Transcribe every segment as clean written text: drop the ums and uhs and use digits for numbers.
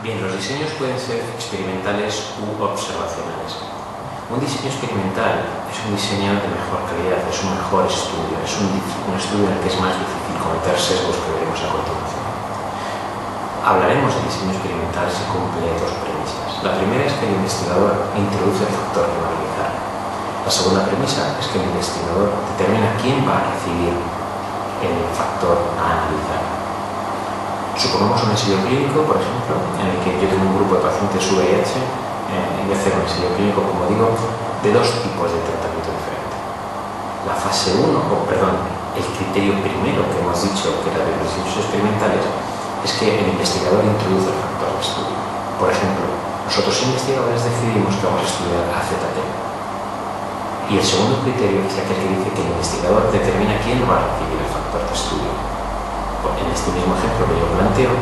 Bien, los diseños pueden ser experimentales u observacionales. Un diseño experimental es un diseño de mejor calidad, es un mejor estudio, es un estudio en el que es más difícil cometer sesgos que veremos a continuación. Hablaremos de diseño experimental si cumple dos premisas. La primera es que el investigador introduce el factor que va a analizar. La segunda premisa es que el investigador determina quién va a recibir el factor a analizar. Supongamos un ensayo clínico, por ejemplo, en el que yo tengo un grupo de pacientes VIH y hacer un ensayo clínico, como digo, de dos tipos de tratamiento diferente. La fase 1, el criterio primero que hemos dicho que era de los diseños experimentales, es que el investigador introduce el factor de estudio. Por ejemplo, nosotros investigadores decidimos que vamos a estudiar AZT. Y el segundo criterio es aquel que dice que el investigador determina quién va a recibir el factor de estudio. En este mismo ejemplo que yo planteo,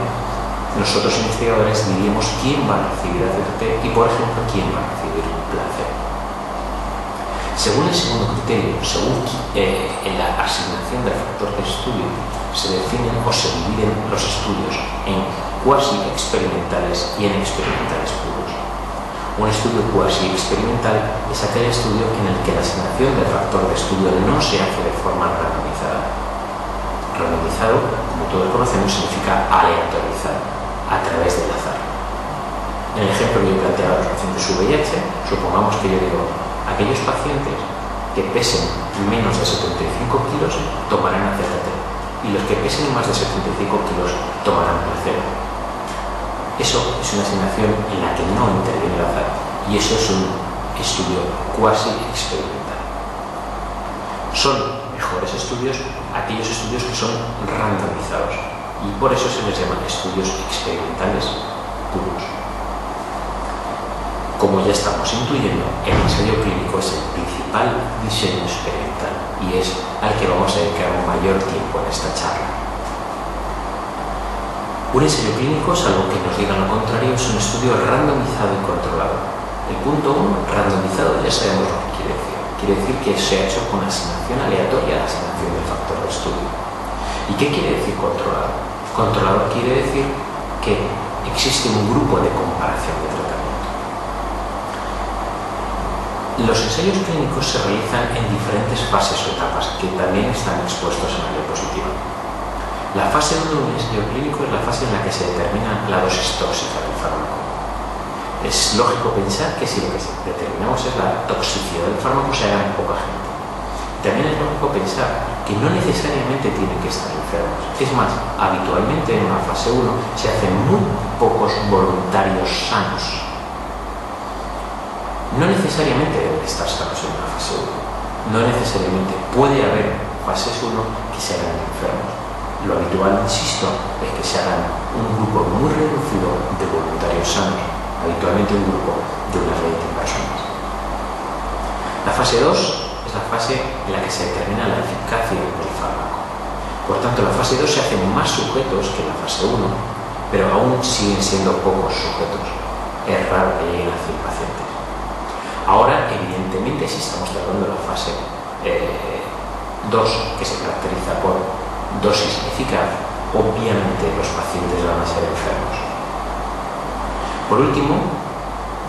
nosotros investigadores diríamos quién va a recibir AZT y, por ejemplo, quién va a recibir placebo. Según el segundo criterio, en la asignación del factor de estudio, se definen o se dividen los estudios en cuasi experimentales y en experimentales puros. Un estudio cuasi experimental es aquel estudio en el que la asignación del factor de estudio no se hace de forma randomizada. Randomizado, como todos conocemos, significa aleatorizar a través del azar. En el ejemplo que yo planteaba a los pacientes VIH, supongamos que yo digo, aquellos pacientes que pesen menos de 75 kilos tomarán AZT y los que pesen más de 75 kilos tomarán placebo. Eso es una asignación en la que no interviene el azar y eso es un estudio cuasi experimental. Son mejores estudios aquellos estudios que son randomizados y por eso se les llama estudios experimentales puros. Como ya estamos intuyendo, el ensayo clínico es el principal diseño experimental y es al que vamos a dedicar un mayor tiempo en esta charla. Un ensayo clínico, salvo que nos digan lo contrario, es un estudio randomizado y controlado. El punto 1, randomizado, ya sabemos lo que quiere decir. Quiere decir que se ha hecho con asignación aleatoria a la asignación del factor de estudio. ¿Y qué quiere decir controlado? Controlado quiere decir que existe un grupo de comparación de tratamiento. Los ensayos clínicos se realizan en diferentes fases o etapas que también están expuestos en la diapositiva. La fase 1 de un ensayo clínico es la fase en la que se determina la dosis tóxica del fármaco. Es lógico pensar que si lo que determinamos es la toxicidad del fármaco, se haga en poca gente. También es lógico pensar que no necesariamente tienen que estar enfermos. Es más, habitualmente en una fase 1 se hacen muy pocos voluntarios sanos. No necesariamente deben estar sanos en una fase 1. No necesariamente. Puede haber fases 1 que se hagan enfermos. Lo habitual, insisto, es que se hagan un grupo muy reducido de voluntarios sanos, habitualmente un grupo de unas 20 personas. La fase 2 es la fase en la que se determina la eficacia del fármaco. Por tanto, en la fase 2 se hacen más sujetos que en la fase 1, pero aún siguen siendo pocos sujetos. Es raro que lleguen a 100 pacientes. Ahora, evidentemente, si estamos tratando de la fase 2, que se caracteriza por dosis eficaz, obviamente los pacientes van a ser enfermos. Por último,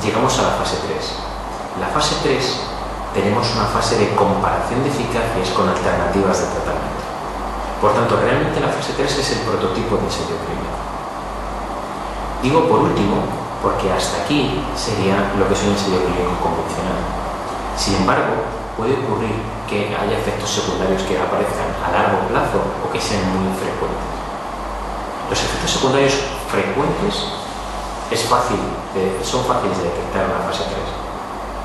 llegamos a la fase 3. La fase 3 tenemos una fase de comparación de eficacias con alternativas de tratamiento. Por tanto, realmente la fase 3 es el prototipo de ensayo clínico. Digo por último, porque hasta aquí sería lo que es un ensayo clínico convencional. Sin embargo, puede ocurrir que haya efectos secundarios que aparezcan a largo plazo o que sean muy frecuentes. Los efectos secundarios frecuentes son fáciles de detectar en la fase 3,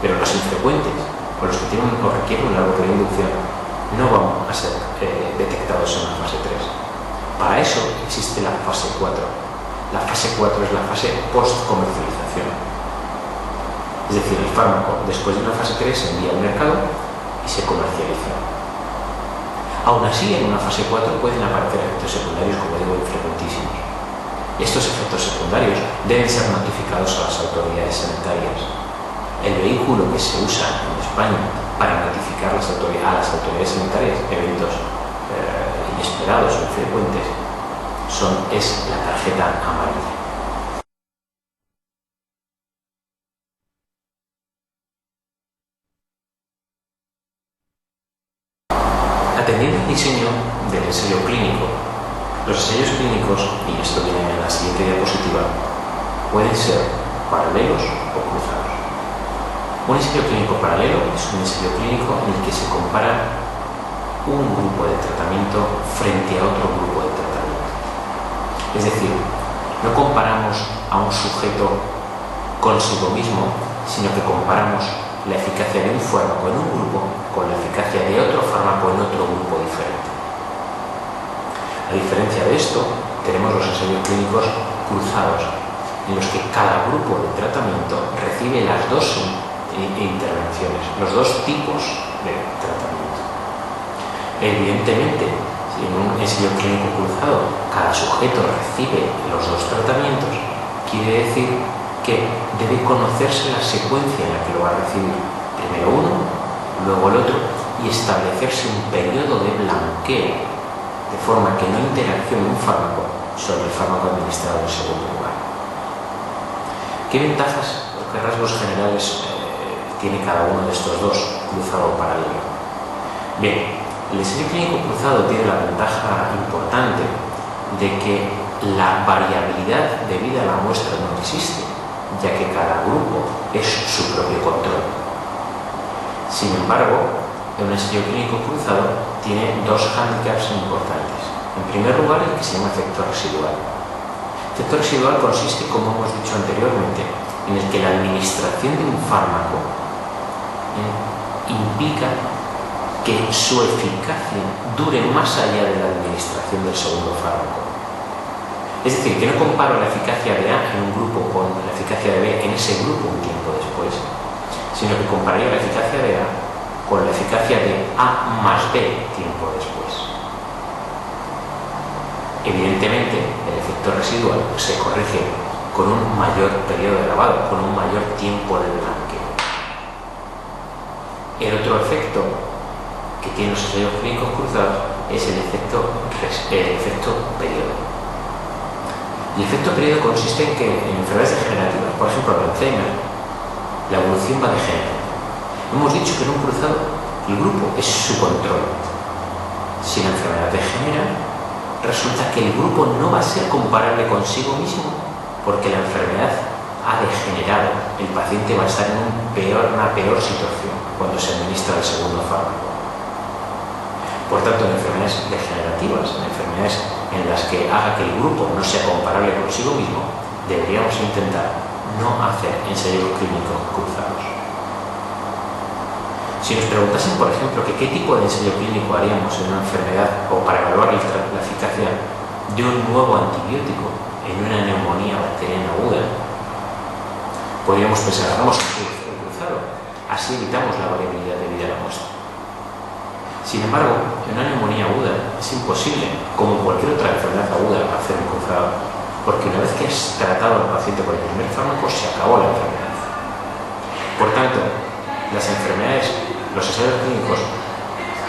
pero los infrecuentes o los que requieren un largo periodo de inducción no van a ser detectados en la fase 3. Para eso existe la fase 4. La fase 4 es la fase post-comercialización. Es decir, el fármaco después de una fase 3 se envía al mercado y se comercializa. Aún así, en una fase 4 pueden aparecer efectos secundarios, como digo, infrecuentísimos. Estos efectos secundarios deben ser notificados a las autoridades sanitarias. El vehículo que se usa en España para notificar a las autoridades sanitarias eventos inesperados o infrecuentes es la tarjeta amarilla. clínicos, y esto viene en la siguiente diapositiva, pueden ser paralelos o cruzados. Un ensayo clínico paralelo es un ensayo clínico en el que se compara un grupo de tratamiento frente a otro grupo de tratamiento. Es decir, no comparamos a un sujeto consigo mismo, sino que comparamos la eficacia de un fármaco en un grupo con la eficacia de otro fármaco en otro grupo diferente. A diferencia de esto, tenemos los ensayos clínicos cruzados, en los que cada grupo de tratamiento recibe las dos intervenciones, los dos tipos de tratamiento. Evidentemente, si en un ensayo clínico cruzado cada sujeto recibe los dos tratamientos, quiere decir que debe conocerse la secuencia en la que lo va a recibir. Primero uno, luego el otro, y establecerse un periodo de blanqueo, de forma que no interaccione un fármaco sobre el fármaco administrado en segundo lugar. ¿Qué ventajas o qué rasgos generales tiene cada uno de estos dos, cruzado o paralelo? Bien, el ensayo clínico cruzado tiene la ventaja importante de que la variabilidad debida a la muestra no existe, ya que cada grupo es su propio control. Sin embargo, un ensayo clínico cruzado tiene dos hándicaps importantes. En primer lugar, el que se llama efecto residual. El efecto residual consiste, como hemos dicho anteriormente, en el que la administración de un fármaco implica que su eficacia dure más allá de la administración del segundo fármaco. Es decir, que no comparo la eficacia de A en un grupo con la eficacia de B en ese grupo un tiempo después, sino que compararía la eficacia de A con la eficacia de A más B tiempo después. Evidentemente, el efecto residual se corrige con un mayor periodo de lavado, con un mayor tiempo de blanqueo. El otro efecto que tienen los ensayos clínicos cruzados es el efecto periodo. El efecto periodo consiste en que en enfermedades degenerativas, por ejemplo el Alzheimer, la evolución va degenerando. Hemos dicho que en un cruzado el grupo es su control. Si la enfermedad degenera, resulta que el grupo no va a ser comparable consigo mismo, porque la enfermedad ha degenerado. El paciente va a estar en una peor situación cuando se administra el segundo fármaco. Por tanto, en enfermedades degenerativas, en enfermedades en las que haga que el grupo no sea comparable consigo mismo, deberíamos intentar no hacer ensayos clínicos cruzados. Si nos preguntasen, por ejemplo, que qué tipo de ensayo clínico haríamos en una enfermedad o para evaluar la eficacia de un nuevo antibiótico en una neumonía bacteriana aguda, podríamos pensar, hagamos un ensayo cruzado, así evitamos la variabilidad debida a la muestra. Sin embargo, en una neumonía aguda es imposible, como cualquier otra enfermedad aguda, hacer un cruzado, porque una vez que has tratado al paciente con el primer fármaco, se acabó la enfermedad. Por tanto, las enfermedades, los ensayos clínicos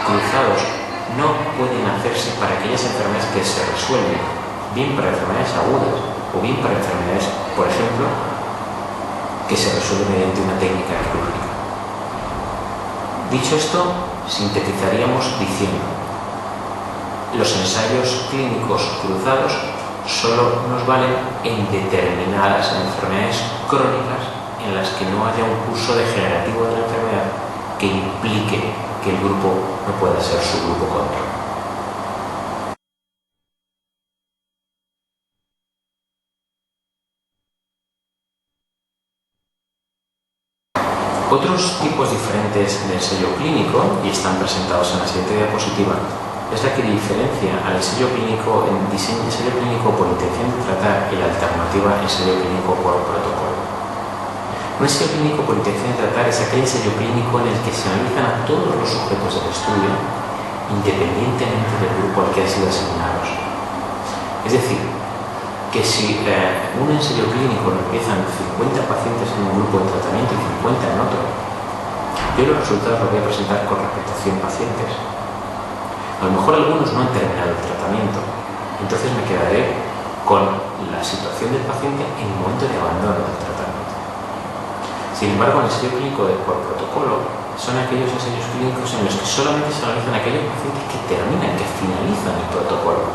cruzados no pueden hacerse para aquellas enfermedades que se resuelven, bien para enfermedades agudas o bien para enfermedades, por ejemplo, que se resuelven mediante una técnica quirúrgica. Dicho esto, sintetizaríamos diciendo: los ensayos clínicos cruzados solo nos valen en determinadas enfermedades crónicas en las que no haya un curso degenerativo de la enfermedad que implique que el grupo no pueda ser su grupo control. Otros tipos diferentes de ensayo clínico, y están presentados en la siguiente diapositiva, es la que diferencia al ensayo clínico en diseño de ensayo clínico por intención de tratar y la alternativa ensayo clínico por protocolo. Un ensayo clínico por intención de tratar es aquel ensayo clínico en el que se analizan a todos los sujetos del estudio independientemente del grupo al que han sido asignados. Es decir, que si un ensayo clínico lo empiezan 50 pacientes en un grupo de tratamiento y 50 en otro, yo los resultados los voy a presentar con respecto a 100 pacientes. A lo mejor algunos no han terminado el tratamiento, entonces me quedaré con la situación del paciente en el momento de abandono del tratamiento. Sin embargo, el ensayo clínico por protocolo son aquellos ensayos clínicos en los que solamente se analizan aquellos pacientes que terminan, que finalizan el protocolo.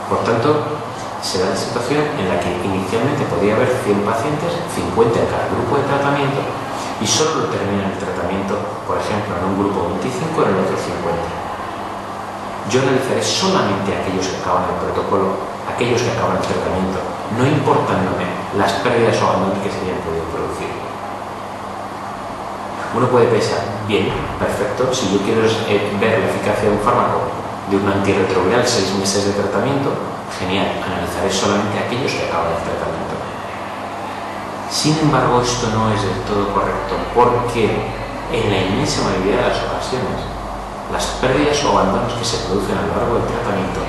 Por tanto, se da la situación en la que inicialmente podría haber 100 pacientes, 50 en cada grupo de tratamiento, y solo terminan el tratamiento, por ejemplo, en un grupo 25 y en el otro 50. Yo analizaré solamente aquellos que acaban el protocolo, aquellos que acaban el tratamiento, no importándome las pérdidas o abandonos que se hayan podido producir. Uno puede pensar, bien, perfecto, si yo quiero ver la eficacia de un fármaco, de un antirretroviral, 6 meses de tratamiento, genial, analizaré solamente aquellos que acaban el tratamiento. Sin embargo, esto no es del todo correcto, porque en la inmensa mayoría de las ocasiones, las pérdidas o abandonos que se producen a lo largo del tratamiento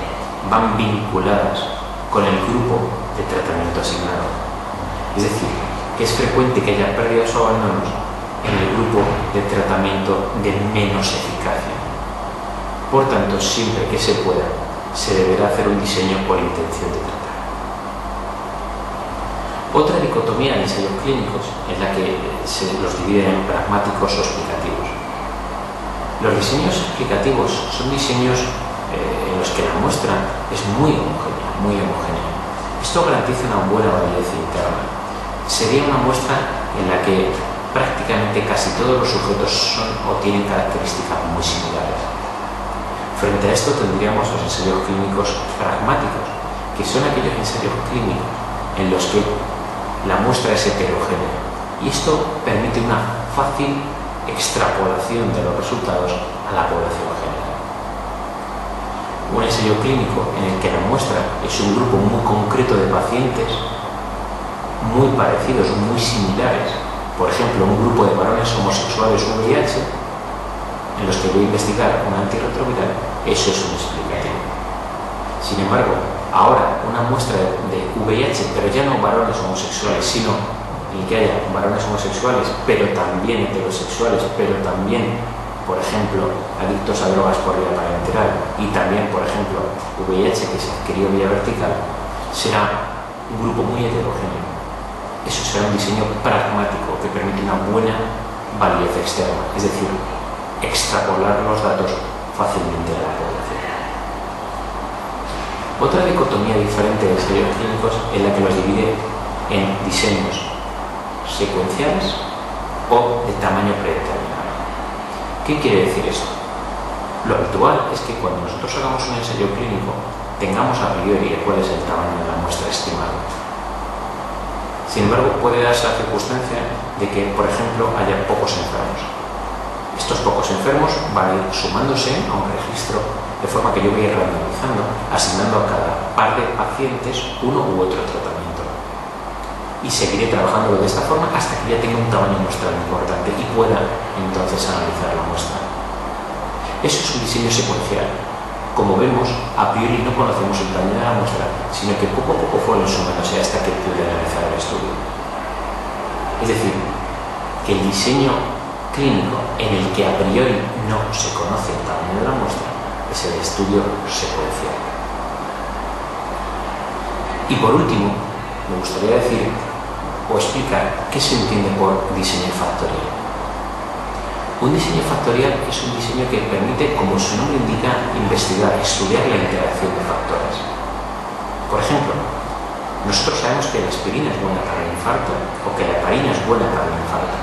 van vinculadas con el grupo de tratamiento asignado. Es decir, que es frecuente que haya pérdidas o abandonos en el grupo de tratamiento de menos eficacia. Por tanto, siempre que se pueda, se deberá hacer un diseño por intención de tratar. Otra dicotomía en ensayos clínicos es la que se los divide en pragmáticos o explicativos. Los diseños explicativos son diseños en los que la muestra es muy homogénea. Esto garantiza una buena validez interna. Sería una muestra en la que prácticamente casi todos los sujetos son o tienen características muy similares. Frente a esto tendríamos los ensayos clínicos pragmáticos, que son aquellos ensayos clínicos en los que la muestra es heterogénea, y esto permite una fácil extrapolación de los resultados a la población general. Un ensayo clínico en el que la muestra es un grupo muy concreto de pacientes, muy parecidos, muy similares, por ejemplo, un grupo de varones homosexuales VIH, en los que voy a investigar un antirretroviral, eso es un explicativo. Sin embargo, ahora una muestra de VIH, pero ya no varones homosexuales, sino en que haya varones homosexuales, pero también heterosexuales, pero también, por ejemplo, adictos a drogas por vía parenteral, y también, por ejemplo, VIH que se adquirió vía vertical, será un grupo muy heterogéneo. Eso será un diseño pragmático que permite una buena validez externa, es decir, extrapolar los datos fácilmente a la población. Otra dicotomía diferente de ensayos clínicos es la que los divide en diseños secuenciales o de tamaño predeterminado. ¿Qué quiere decir esto? Lo habitual es que cuando nosotros hagamos un ensayo clínico tengamos a priori cuál es el tamaño de la muestra estimada. Sin embargo, puede darse la circunstancia de que, por ejemplo, haya pocos enfermos. Estos pocos enfermos van a ir sumándose a un registro, de forma que yo voy a ir randomizando, asignando a cada par de pacientes uno u otro tratamiento. Y seguiré trabajándolo de esta forma hasta que ya tenga un tamaño muestral importante y pueda entonces analizar la muestra. Eso es un diseño secuencial. Como vemos, a priori no conocemos el tamaño de la muestra, sino que poco a poco fueron sumándose hasta que pude analizar el estudio. Es decir, que el diseño clínico en el que a priori no se conoce el tamaño de la muestra es el estudio secuencial. Y por último, me gustaría decir o explicar qué se entiende por diseño factorial. Un diseño factorial es un diseño que permite, como su nombre indica, investigar, estudiar la interacción de factores. Por ejemplo, nosotros sabemos que la aspirina es buena para el infarto o que la heparina es buena para el infarto.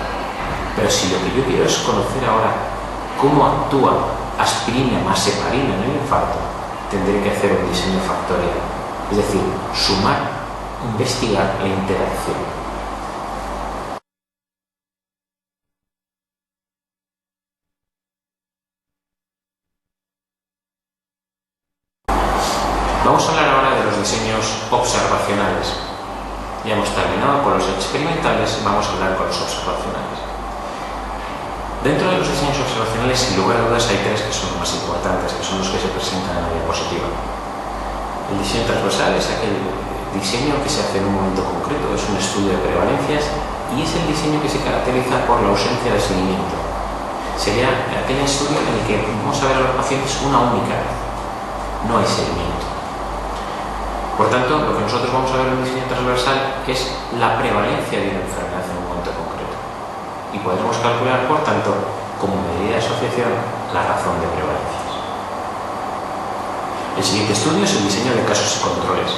Pero si lo que yo quiero es conocer ahora cómo actúa aspirina más heparina en el infarto, tendré que hacer un diseño factorial. Es decir, sumar, investigar la interacción. Vamos a hablar ahora de los diseños observacionales. Ya hemos terminado con los experimentales y vamos a hablar con los observacionales. Dentro de los diseños observacionales, sin lugar a dudas, hay tres que son los más importantes, que son los que se presentan en la diapositiva. El diseño transversal es aquel diseño que se hace en un momento concreto, es un estudio de prevalencias y es el diseño que se caracteriza por la ausencia de seguimiento. Sería aquel estudio en el que vamos a ver a los pacientes una única vez, no hay seguimiento. Por tanto, lo que nosotros vamos a ver en el diseño transversal es la prevalencia de una enfermedad en un momento concreto. Y podremos calcular, por tanto, como medida de asociación, la razón de prevalencias. El siguiente estudio es el diseño de casos y controles.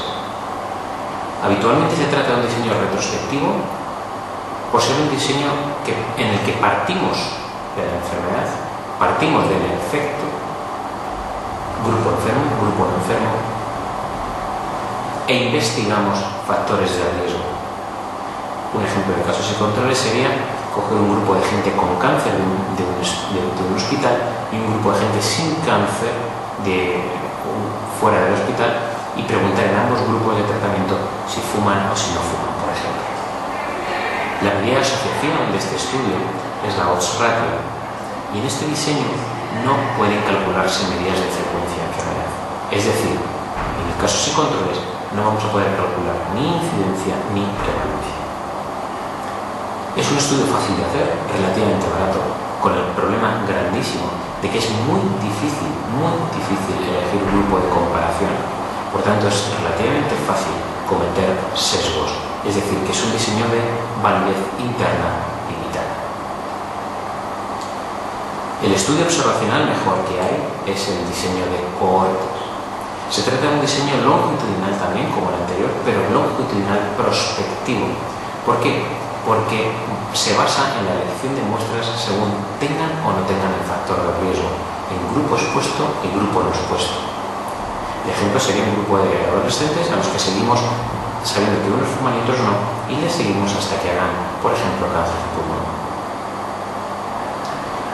Habitualmente se trata de un diseño retrospectivo por ser un diseño en el que partimos de la enfermedad, partimos del efecto, grupo enfermo, grupo no enfermo, e investigamos factores de riesgo. Un ejemplo de casos y controles sería coger un grupo de gente con cáncer de un hospital y un grupo de gente sin cáncer fuera del hospital y preguntar en ambos grupos de tratamiento si fuman o si no fuman, por ejemplo. La medida de asociación de este estudio es la odds ratio y en este diseño no pueden calcularse medidas de frecuencia de enfermedad. Es decir, en los casos y controles no vamos a poder calcular ni incidencia ni prevalencia. Es un estudio fácil de hacer, relativamente barato, con el problema grandísimo de que es muy difícil elegir un grupo de comparación. Por tanto, es relativamente fácil cometer sesgos, es decir, que es un diseño de validez interna limitada. El estudio observacional mejor que hay es el diseño de cohortes. Se trata de un diseño longitudinal también, como el anterior, pero longitudinal prospectivo. ¿Por qué? Porque se basa en la elección de muestras según tengan o no tengan el factor de riesgo, en grupo expuesto y grupo no expuesto. El ejemplo sería un grupo de adolescentes a los que seguimos sabiendo que unos fuman y otros no, y les seguimos hasta que hagan, por ejemplo, cáncer de pulmón.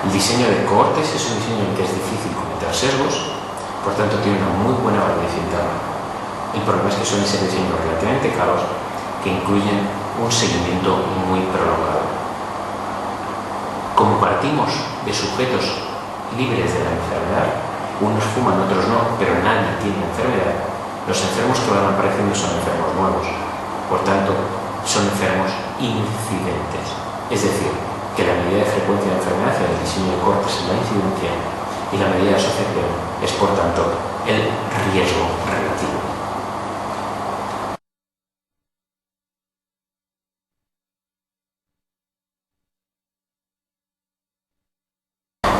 El diseño de cohortes es un diseño en el que es difícil cometer sesgos, por tanto tiene una muy buena validez interna. El problema es que suelen ser diseños relativamente caros que incluyen un seguimiento muy prolongado. Como partimos de sujetos libres de la enfermedad, unos fuman, otros no, pero nadie tiene enfermedad, los enfermos que van apareciendo son enfermos nuevos, por tanto, son enfermos incidentes. Es decir, que la medida de frecuencia de enfermedad y el diseño de cohortes es la incidencia y la medida de asociación es, por tanto, el riesgo relativo.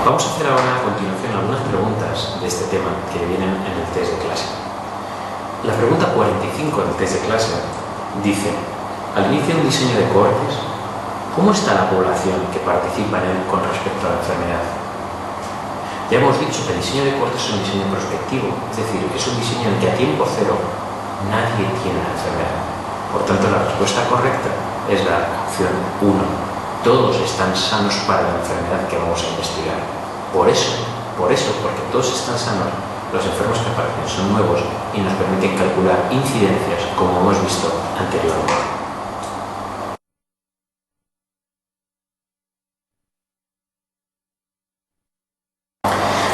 Vamos a hacer ahora a continuación algunas preguntas de este tema que vienen en el test de clase. La pregunta 45 del test de clase dice: al inicio de un diseño de cohortes, ¿cómo está la población que participa en él con respecto a la enfermedad? Ya hemos dicho que el diseño de cohortes es un diseño prospectivo, es decir, es un diseño en el que a tiempo cero nadie tiene la enfermedad. Por tanto, la respuesta correcta es la opción 1. Todos están sanos para la enfermedad que vamos a investigar. Por eso, porque todos están sanos, los enfermos que aparecen son nuevos y nos permiten calcular incidencias, como hemos visto anteriormente.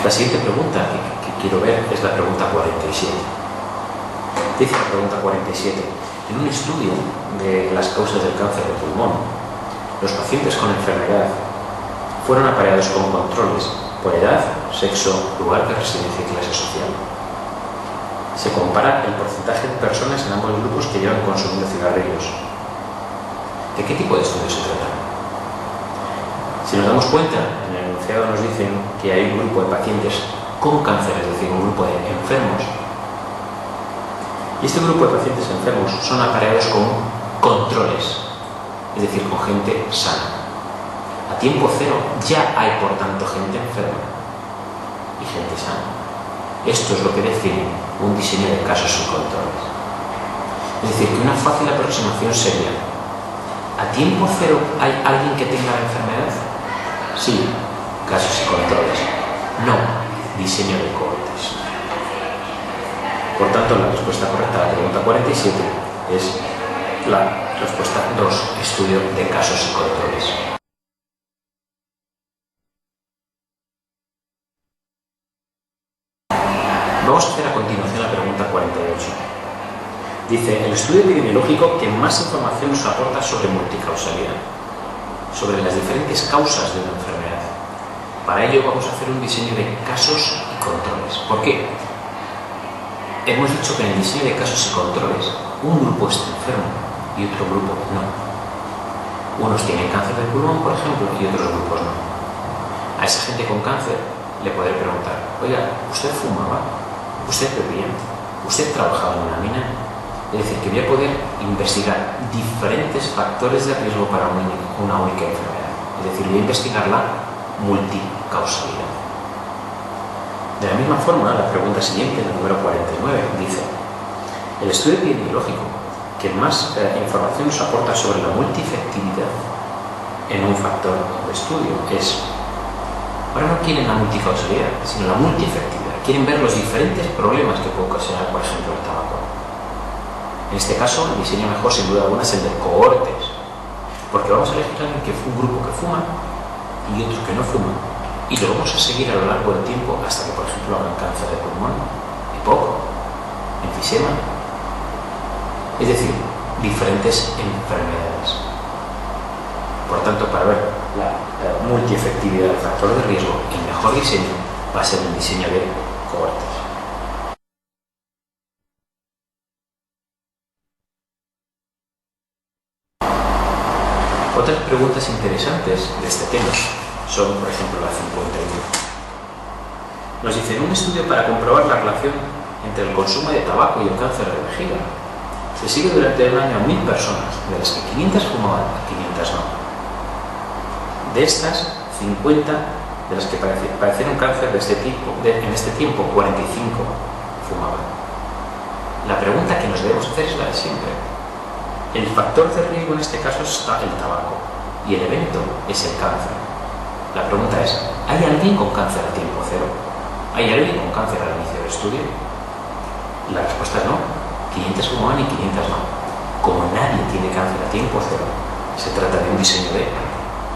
La siguiente pregunta que quiero ver es la pregunta 47. Dice la pregunta 47: en un estudio de las causas del cáncer de pulmón, los pacientes con enfermedad fueron apareados con controles por edad, sexo, lugar de residencia y clase social. Se compara el porcentaje de personas en ambos grupos que llevan consumiendo cigarrillos. ¿De qué tipo de estudio se trata? Si nos damos cuenta, en el enunciado nos dicen que hay un grupo de pacientes con cáncer, es decir, un grupo de enfermos. Y este grupo de pacientes enfermos son apareados con controles, es decir, con gente sana. A tiempo cero ya hay, por tanto, gente enferma y gente sana. Esto es lo que define un diseño de casos y controles. Es decir, que una fácil aproximación sería: ¿a tiempo cero hay alguien que tenga la enfermedad? Sí, casos y controles. No, diseño de cohortes. Por tanto, la respuesta correcta a la pregunta 47 es la respuesta 2, estudio de casos y controles. Vamos a hacer a continuación la pregunta 48. Dice: el estudio epidemiológico que más información nos aporta sobre multicausalidad, sobre las diferentes causas de una enfermedad. Para ello vamos a hacer un diseño de casos y controles. ¿Por qué? Hemos dicho que en el diseño de casos y controles un grupo está enfermo y otro grupo no. Unos tienen cáncer de pulmón, por ejemplo, y otros grupos no. A esa gente con cáncer le podré preguntar: oiga, ¿usted fumaba? usted bebía, usted trabajaba en una mina. Es decir, que voy a poder investigar diferentes factores de riesgo para una única enfermedad. Es decir, voy a investigar la multicausalidad. De la misma forma, la pregunta siguiente, la número 49, dice: el estudio epidemiológico que más información nos aporta sobre la multiefectividad en un factor de estudio es... Ahora no quieren la multicausalidad, sino la multiefectividad. Quieren ver los diferentes problemas que puede ocasionar, por ejemplo, el tabaco. En este caso, el diseño mejor, sin duda alguna, es el de cohortes, porque vamos a elegir a alguien que fue un grupo que fuma y otro que no fuma, y lo vamos a seguir a lo largo del tiempo hasta que, por ejemplo, hagan cáncer de pulmón, EPOC, enfisema, es decir, diferentes enfermedades. Por tanto, para ver la multiefectividad del factor de riesgo, el mejor diseño va a ser un diseño de cohortes. Otras preguntas interesantes de este tema son, por ejemplo, la 51. Nos dice: en un estudio para comprobar la relación entre el consumo de tabaco y el cáncer de vejiga, se sigue durante un año a 1000 personas, de las que 500 fumaban y 500 no. De estas, 50 de las que padecieron cáncer de este tipo, en este tiempo, 45 fumaban. La pregunta que nos debemos hacer es la de siempre. El factor de riesgo en este caso está el tabaco y el evento es el cáncer. La pregunta es: ¿hay alguien con cáncer a tiempo cero? ¿Hay alguien con cáncer al inicio del estudio? La respuesta es no. 500 fumaban y 500 no. Como nadie tiene cáncer a tiempo cero, se trata de un diseño de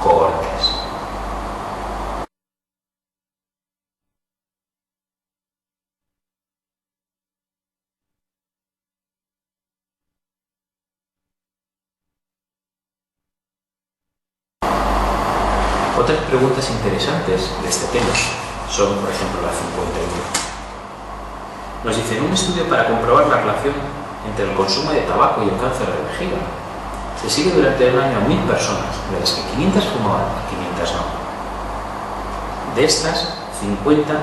cohortes. Otras preguntas interesantes de este tema son, por ejemplo, la 51. Nos dice: en un estudio para comprobar la relación entre el consumo de tabaco y el cáncer de vejiga, se sigue durante un año a 1000 personas, de las que 500 fumaban y 500 no. De estas, 50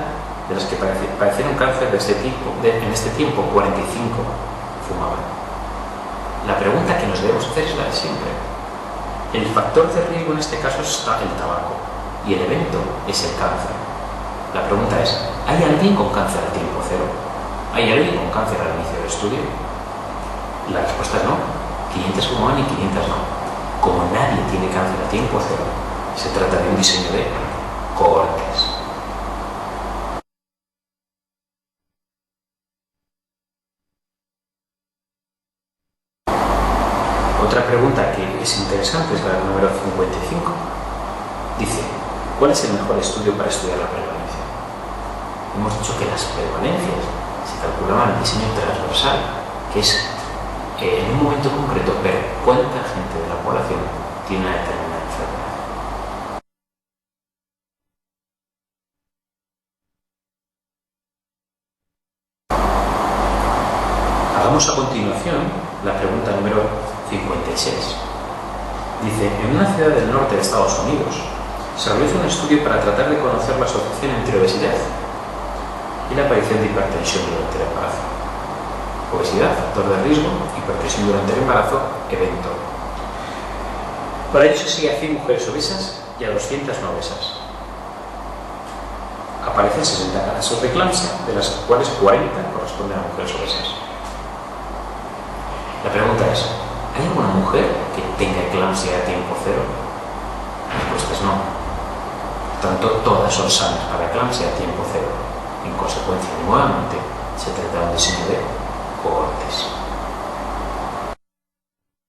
de las que padecieron cáncer de este tipo, en este tiempo, 45 fumaban. La pregunta que nos debemos hacer es la de siempre. El factor de riesgo en este caso está el tabaco y el evento es el cáncer. La pregunta es: ¿hay alguien con cáncer a tiempo cero? ¿Hay alguien con cáncer al inicio del estudio? La respuesta es no. 500 fumaban y 500 no. Como nadie tiene cáncer a tiempo cero, se trata de un diseño de cohortes. Otra pregunta que es interesante es la número 55. Dice: ¿cuál es el mejor estudio para estudiar la prevalencia? Hemos dicho que las prevalencias se calculaban en diseño transversal, que es en un momento concreto ver cuánta gente de la población tiene una determinada enfermedad. Hagamos a continuación la pregunta número 56. Dice: en una ciudad del norte de Estados Unidos se realiza un estudio para tratar de conocer la asociación entre obesidad y la aparición de hipertensión durante el embarazo. Obesidad, factor de riesgo; hipertensión durante el embarazo, evento. Para ello se sigue a 100 mujeres obesas y a 200 no obesas. Aparecen 60 casos de eclampsia, de las cuales 40 corresponden a mujeres obesas. La pregunta es: ¿hay alguna mujer que tenga eclampsia a tiempo cero? La respuesta es no. Por tanto, todas son sanas para eclampsia a tiempo cero. En consecuencia, nuevamente, se trata de un diseño de cohortes.